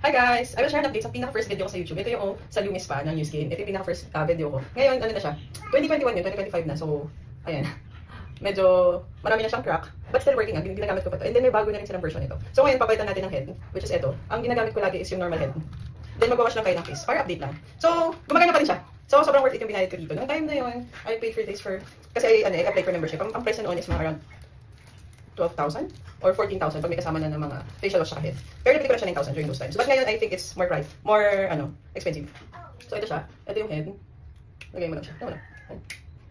Hi guys! I will share an update sa pinaka-first video ko sa YouTube. Ito yung sa Lumi Spa ng New Skin. Ito yung pinaka-first video ko. Ngayon, ano na siya? 2021 yun, 2025 na. So, ayan. Medyo marami na siyang crack. But still working. Ginagamit ko pa ito. And then may bago na rin silang version ito. So ngayon, papalitan natin ng head, which is ito. Ang ginagamit ko lagi is yung normal head. Then magwawash lang kayo ng face. Para update lang. So, gumagana pa rin siya. So, sobrang worth it yung binayad ko dito. Noong time na yun, I paid for this for... Kasi I applied for membership. Ang price na noon is mga around 12,000 or 14,000 pag may kasama na ng mga facial wash sa head. Pero nabili ko na siya 9,000 during those times. But ngayon, I think it's more expensive. So ito siya. Ito yung head. Lagay mo lang siya. Tama na.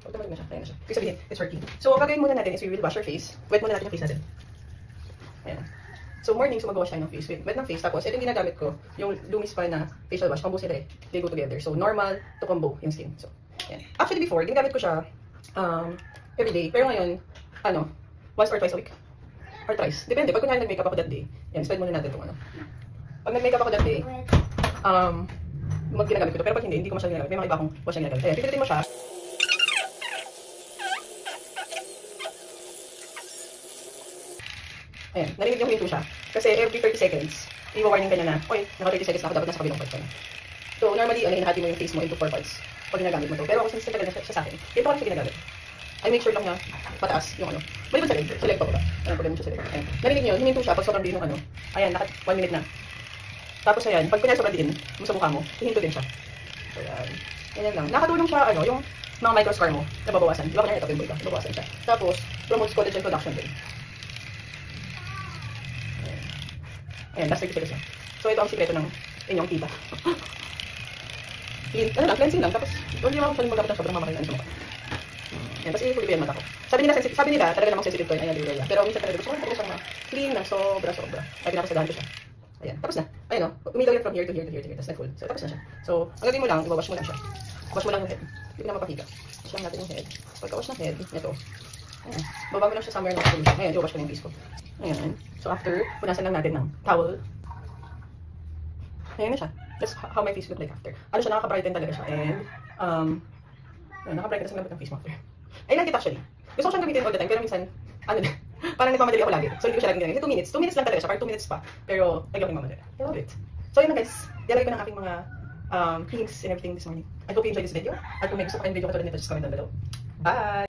Automatic na siya. Ayan na siya. Ibig sabihin, it's working. So, ang gagawin muna natin is we will wash our face. Wet muna natin yung face natin. Ayan. So, morning, so magawa siya ng face. Wet ng face. Tapos, ito yung ginagamit ko. Yung Lumi Spa na facial wash. Combo sila eh. They go together. So, normal to combo yung skin. So, ayan. Actually, before, ginagamit ko siya everyday. Pero ngayon, once or twice a week. Or thrice. Depende. Pag kunyari nag-makeup ako that day, yan, spend muna natin itong Pag nag-makeup ako that day, ginagamit ko ito. Pero pag hindi ko masyadong ginagamit. May mga iba akong wash na ginagamit. Ayan, pipilitin mo siya. Ayan, narinig yung hinto siya. Kasi every 30 seconds, i-warning ka na oy, naka 30 seconds na ako, dapat nasa kabilang part ka na. So, normally, hinahati mo yung face mo into 4 parts pag ginagamit mo ito. Pero ako since nagtagal na siya sa akin, ito ko lang siya ginagamit. I make sure lang na pataas yung Balik mo sa leg pa ba? Anong problema siya sa leg? Ayan. Narinig nyo, hininto siya pag sobrang diin yung Ayan, naka 1 minute na. Tapos ayan, pag kunyari sobrang diin mo sa mukha mo, hihinto din siya. So ayan, ganyan lang. Nakatulong siya, yung mga microscar mo, nababawasan. Di ba kunyari ito, pimple ka, nababawasan siya. Tapos, promotes collagen production din. Ayan, last week siya. So ito ang sikreto ng inyong tita. Cleansing lang. Tapos, hindi naman ako saling magkapit ng sobrang mamakain sa mukha. Ayan, tapos i-fully yan mata ko. Sabi nila, talaga namang sensitive to yun. Ayan, nalilaya. Pero minsan talaga gusto ko talaga siyang clean na sobra-sobra. Ay, pinapasadahan ko siya. Ayan, tapos na. Ayan umilaw yan from here to here to here to here. Tapos na full. So, tapos na siya. So, ang gagawin mo lang, iwawash mo lang siya. Wash mo lang yung head. Hindi ko na mapahiga. Wash lang natin yung head. Pagka-wash ng head, ito. Ayan. Baba mo lang siya somewhere na solution. Ayan, iwawash ko na yung face ko. Ayan. So, after, punasan lang natin ng towel. Ayan na siya. That's how my face look like after. Siya, nakaka-brighten talaga siya. And, naka-brighten sa lambot ng face mo after. I like it actually. Gusto ko siyang gamitin all the time, pero minsan, parang nagmamadali ako lagi. So, hindi ko siya laging ginagamit. 2 minutes. 2 minutes lang talaga siya. Parang 2 minutes pa. Pero, lagi ako nagmamadali. I love it. So, yun na guys. Dialagay ko ng aking mga creams and everything this morning. I hope you enjoyed this video. At kung may gusto pa kayong video katulad nito, just comment down below. Bye!